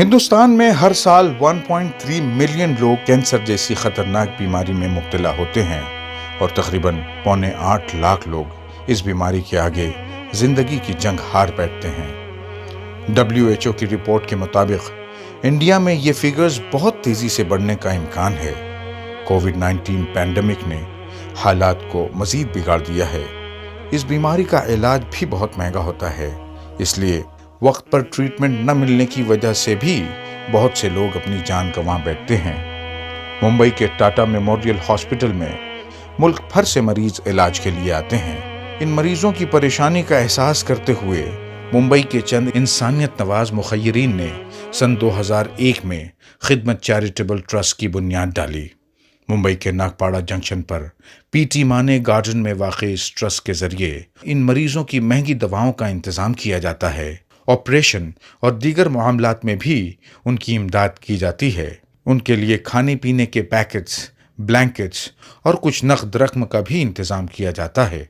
ہندوستان میں ہر سال 1.3 ملین لوگ کینسر جیسی خطرناک بیماری میں مبتلا ہوتے ہیں اور تقریباً 8.25 لاکھ لوگ اس بیماری کے آگے زندگی کی جنگ ہار بیٹھتے ہیں۔ WHO کی رپورٹ کے مطابق انڈیا میں یہ فیگرز بہت تیزی سے بڑھنے کا امکان ہے۔ کووڈ-19 پینڈیمک نے حالات کو مزید بگاڑ دیا ہے۔ اس بیماری کا علاج بھی بہت مہنگا ہوتا ہے، اس لیے وقت پر ٹریٹمنٹ نہ ملنے کی وجہ سے بھی بہت سے لوگ اپنی جان گنوا بیٹھتے ہیں۔ ممبئی کے ٹاٹا میموریل ہاسپٹل میں ملک بھر سے مریض علاج کے لیے آتے ہیں۔ ان مریضوں کی پریشانی کا احساس کرتے ہوئے ممبئی کے چند انسانیت نواز مخیرین نے سن 2001 میں خدمت چیریٹیبل ٹرسٹ کی بنیاد ڈالی۔ ممبئی کے ناگپاڑا جنکشن پر پی ٹی مانے گارڈن میں واقع اس ٹرسٹ کے ذریعے ان مریضوں کی مہنگی دواؤں کا انتظام کیا جاتا ہے۔ آپریشن اور دیگر معاملات میں بھی ان کی امداد کی جاتی ہے۔ ان کے لیے کھانے پینے کے پیکٹس، بلینکٹس اور کچھ نقد رقم کا بھی انتظام کیا جاتا ہے۔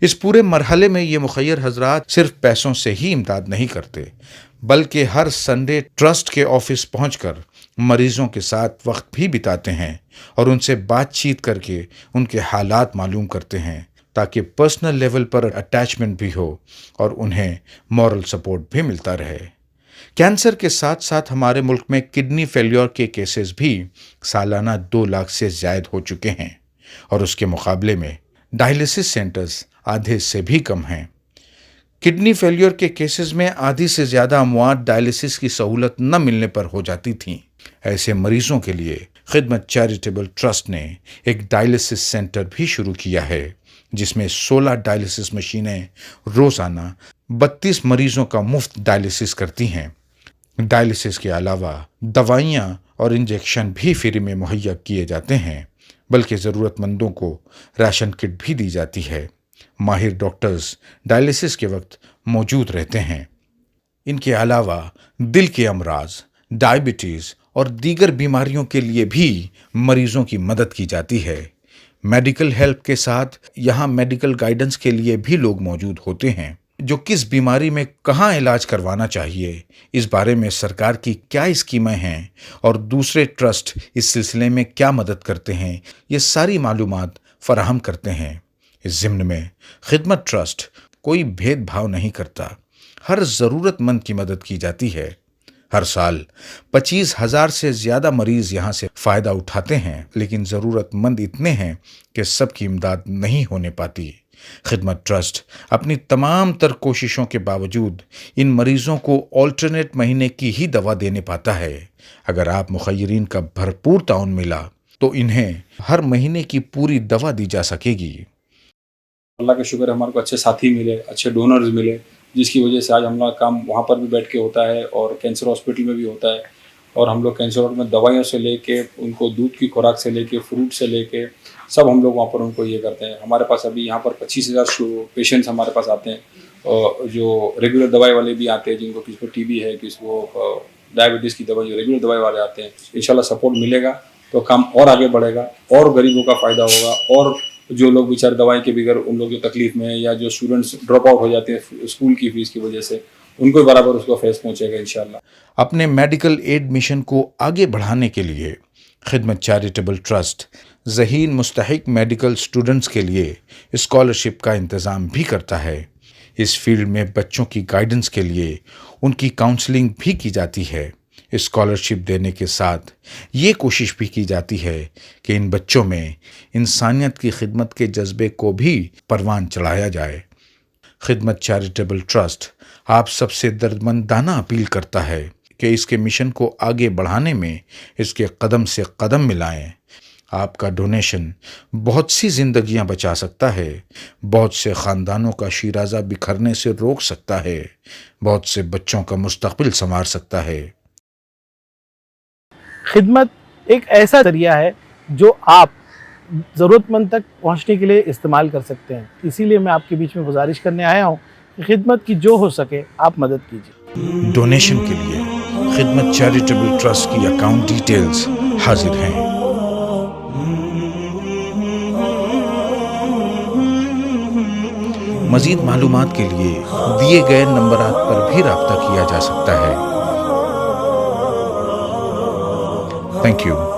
اس پورے مرحلے میں یہ مخیر حضرات صرف پیسوں سے ہی امداد نہیں کرتے، بلکہ ہر سنڈے ٹرسٹ کے آفس پہنچ کر مریضوں کے ساتھ وقت بھی بتاتے ہیں اور ان سے بات چیت کر کے ان کے حالات معلوم کرتے ہیں، تاکہ پرسنل لیول پر اٹیچمنٹ بھی ہو اور انہیں مورل سپورٹ بھی ملتا رہے۔ کینسر کے ساتھ ساتھ ہمارے ملک میں کڈنی فیلیور کے کیسز بھی سالانہ 2 لاکھ سے زائد ہو چکے ہیں، اور اس کے مقابلے میں ڈائلیسس سینٹرز آدھے سے بھی کم ہیں۔ کڈنی فیلیور کے کیسز میں آدھی سے زیادہ اموات ڈائلیسس کی سہولت نہ ملنے پر ہو جاتی تھیں۔ ایسے مریضوں کے لیے خدمت چیریٹیبل ٹرسٹ نے ایک ڈائلیسس سینٹر بھی شروع کیا ہے، جس میں 16 ڈائلیسس مشینیں روزانہ 32 مریضوں کا مفت ڈائلیسس کرتی ہیں۔ ڈائلیسس کے علاوہ دوائیاں اور انجیکشن بھی فری میں مہیا کیے جاتے ہیں، بلکہ ضرورت مندوں کو راشن کٹ بھی دی جاتی ہے۔ ماہر ڈاکٹرز ڈائلیسس کے وقت موجود رہتے ہیں۔ ان کے علاوہ دل کے امراض، ڈائبٹیز اور دیگر بیماریوں کے لیے بھی مریضوں کی مدد کی جاتی ہے۔ میڈیکل ہیلپ کے ساتھ یہاں میڈیکل گائیڈنس کے لیے بھی لوگ موجود ہوتے ہیں، جو کس بیماری میں کہاں علاج کروانا چاہیے، اس بارے میں سرکار کی کیا اسکیمیں ہیں اور دوسرے ٹرسٹ اس سلسلے میں کیا مدد کرتے ہیں، یہ ساری معلومات فراہم کرتے ہیں۔ اس ضمن میں خدمت ٹرسٹ کوئی بھید بھاؤ نہیں کرتا، ہر ضرورت مند کی مدد کی جاتی ہے۔ ہر سال 25,000 سے زیادہ مریض یہاں سے فائدہ اٹھاتے ہیں، لیکن ضرورت مند اتنے ہیں کہ سب کی امداد نہیں ہونے پاتی۔ خدمت ٹرسٹ اپنی تمام تر کوششوں کے باوجود ان مریضوں کو آلٹرنیٹ مہینے کی ہی دوا دینے پاتا ہے۔ اگر آپ مخیرین کا بھرپور تعاون ملا تو انہیں ہر مہینے کی پوری دوا دی جا سکے گی۔ اللہ کا شکر ہے، ہمارے کو اچھے ساتھی ملے، اچھے ڈونرز ملے، جس کی وجہ سے آج ہم لوگ کام وہاں پر بھی بیٹھ کے ہوتا ہے اور کینسر ہاسپٹل میں بھی ہوتا ہے، اور ہم لوگ کینسر میں دوائیوں سے لے کے ان کو دودھ کی خوراک سے لے کے فروٹ سے لے کے سب ہم لوگ وہاں پر ان کو یہ کرتے ہیں۔ ہمارے پاس ابھی یہاں پر 25,000 پیشنٹس ہمارے پاس آتے ہیں، جو ریگولر دوائی والے بھی آتے ہیں، جن کو کسی کو ٹی بی ہے، کسی کو ڈائبٹیز کی دوائی، جو ریگولر دوائی والے آتے ہیں۔ انشاءاللہ سپورٹ ملے گا تو کام اور آگے بڑھے گا اور غریبوں کا فائدہ ہوگا، اور جو لوگ بیچارے دوائی کے بغیر ان لوگ جو تکلیف میں ہیں، یا جو اسٹوڈنٹس ڈراپ آؤٹ ہو جاتے ہیں اسکول کی فیس کی وجہ سے، ان کو برابر اس کو فیس پہنچے گا انشاءاللہ۔ اپنے میڈیکل ایڈ مشن کو آگے بڑھانے کے لیے خدمت چیریٹیبل ٹرسٹ ذہین مستحق میڈیکل اسٹوڈنٹس کے لیے اسکالرشپ کا انتظام بھی کرتا ہے۔ اس فیلڈ میں بچوں کی گائیڈنس کے لیے ان کی کاؤنسلنگ بھی کی جاتی ہے۔ اسکالرشپ دینے کے ساتھ یہ کوشش بھی کی جاتی ہے کہ ان بچوں میں انسانیت کی خدمت کے جذبے کو بھی پروان چڑھایا جائے۔ خدمت چیریٹیبل ٹرسٹ آپ سب سے دردمندانہ اپیل کرتا ہے کہ اس کے مشن کو آگے بڑھانے میں اس کے قدم سے قدم ملائیں۔ آپ کا ڈونیشن بہت سی زندگیاں بچا سکتا ہے، بہت سے خاندانوں کا شیرازہ بکھرنے سے روک سکتا ہے، بہت سے بچوں کا مستقبل سنوار سکتا ہے۔ خدمت ایک ایسا ذریعہ ہے جو آپ ضرورت مند تک پہنچنے کے لیے استعمال کر سکتے ہیں۔ اسی لیے میں آپ کے بیچ میں گزارش کرنے آیا ہوں کہ خدمت کی جو ہو سکے آپ مدد کیجیے۔ ڈونیشن کے لیے خدمت چیریٹیبل ٹرسٹ کی اکاؤنٹ ڈیٹیلز حاضر ہیں۔ مزید معلومات کے لیے دیے گئے نمبرات پر بھی رابطہ کیا جا سکتا ہے۔ Thank you.